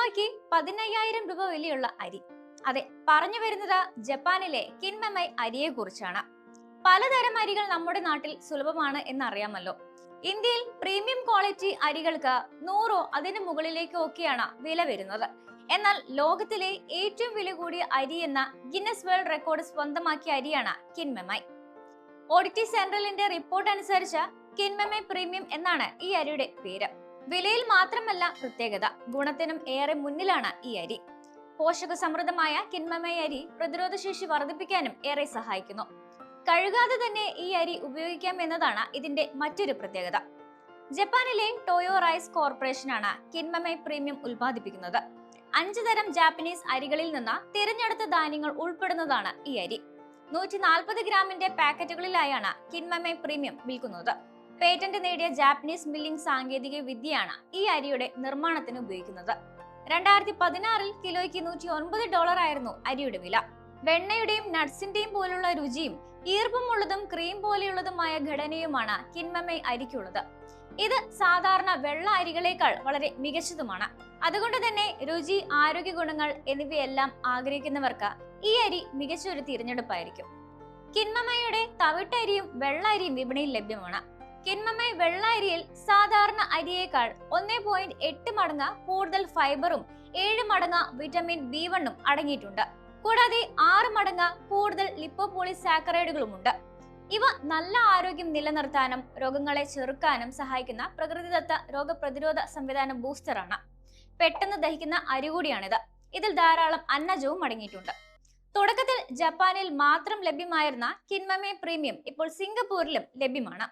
കിലോയ്ക്ക് 15,000 രൂപ വിലയുള്ള അരി. അതെ, പറഞ്ഞു വരുന്നത് ജപ്പാനിലെ കിൻമെമൈ അരിയെ കുറിച്ചാണ്. പലതരം അരികൾ നമ്മുടെ നാട്ടിൽ സുലഭമാണ് എന്നറിയാമല്ലോ. ഇന്ത്യയിൽ പ്രീമിയം ക്വാളിറ്റി അരികൾക്ക് 100 അതിന് മുകളിലേക്കോ ഒക്കെയാണ് വില വരുന്നത്. എന്നാൽ ലോകത്തിലെ ഏറ്റവും വില കൂടിയ അരി എന്ന ഗിന്നസ് വേൾഡ് റെക്കോർഡ് സ്വന്തമാക്കിയ അരിയാണ് കിൻമെമൈ. ഓഡിറ്റി സെൻട്രലിന്റെ റിപ്പോർട്ട് അനുസരിച്ച് കിൻമെമൈ പ്രീമിയം എന്നാണ് ഈ അരിയുടെ പേര്. വിലയിൽ മാത്രമല്ല പ്രത്യേകത, ഗുണത്തിനും ഏറെ മുന്നിലാണ് ഈ അരി. പോഷക സമൃദ്ധമായ കിൻമെമൈ അരി പ്രതിരോധശേഷി വർദ്ധിപ്പിക്കാനും ഏറെ സഹായിക്കുന്നു. കഴുകാതെ തന്നെ ഈ അരി ഉപയോഗിക്കാം എന്നതാണ് ഇതിന്റെ മറ്റൊരു പ്രത്യേകത. ജപ്പാനിലെ ടോയോ റൈസ് കോർപ്പറേഷനാണ് കിൻമെമൈ പ്രീമിയം ഉൽപ്പാദിപ്പിക്കുന്നത്. 5 തരം ജാപ്പനീസ് അരികളിൽ നിന്ന് തിരഞ്ഞെടുത്ത ധാന്യങ്ങൾ ഉൾപ്പെടുന്നതാണ് ഈ അരി. 140 ഗ്രാമിന്റെ പാക്കറ്റുകളിലായാണ് കിൻമെമൈ പ്രീമിയം വിൽക്കുന്നത്. പേറ്റന്റ് നേടിയ ജാപ്പനീസ് മില്ലിംഗ് സാങ്കേതിക വിദ്യയാണ് ഈ അരിയുടെ നിർമ്മാണത്തിന് ഉപയോഗിക്കുന്നത്. 2016 കിലോയ്ക്ക് $109 ആയിരുന്നു അരിയുടെ വില. വെണ്ണയുടെയും നട്സിന്റെയും പോലുള്ള രുചിയും ഈർപ്പമുള്ളതും ക്രീം പോലെയുള്ളതുമായ ഘടനയുമാണ് കിൻമെമൈ അരിക്കുള്ളത്. ഇത് സാധാരണ വെള്ള അരികളേക്കാൾ വളരെ മികച്ചതുമാണ്. അതുകൊണ്ട് തന്നെ രുചി, ആരോഗ്യ ഗുണങ്ങൾ എന്നിവയെല്ലാം ആഗ്രഹിക്കുന്നവർക്ക് ഈ അരി മികച്ചൊരു തിരഞ്ഞെടുപ്പായിരിക്കും. കിൻമെമൈയുടെ തവിട്ട അരിയും വെള്ള അരിയും വിപണിയിൽ ലഭ്യമാണ്. കിൻമെമൈ വെള്ള അരിയിൽ സാധാരണ അരിയേക്കാൾ 1.8 മടങ്ങ് കൂടുതൽ ഫൈബറും 7 മടങ്ങ് വിറ്റമിൻ B1 അടങ്ങിയിട്ടുണ്ട്. കൂടാതെ 6 മടങ്ങ് കൂടുതൽ ലിപ്പോപോളിസാക്കറൈഡുകളുമുണ്ട്. ഇവ നല്ല ആരോഗ്യം നിലനിർത്താനും രോഗങ്ങളെ ചെറുക്കാനും സഹായിക്കുന്ന പ്രകൃതിദത്ത രോഗപ്രതിരോധ സംവിധാന ബൂസ്റ്ററാണ്. പെട്ടെന്ന് ദഹിക്കുന്ന അരി കൂടിയാണിത്. ഇതിൽ ധാരാളം അന്നജവും അടങ്ങിയിട്ടുണ്ട്. തുടക്കത്തിൽ ജപ്പാനിൽ മാത്രം ലഭ്യമായിരുന്ന കിൻമെമൈ പ്രീമിയം ഇപ്പോൾ സിംഗപ്പൂരിലും ലഭ്യമാണ്.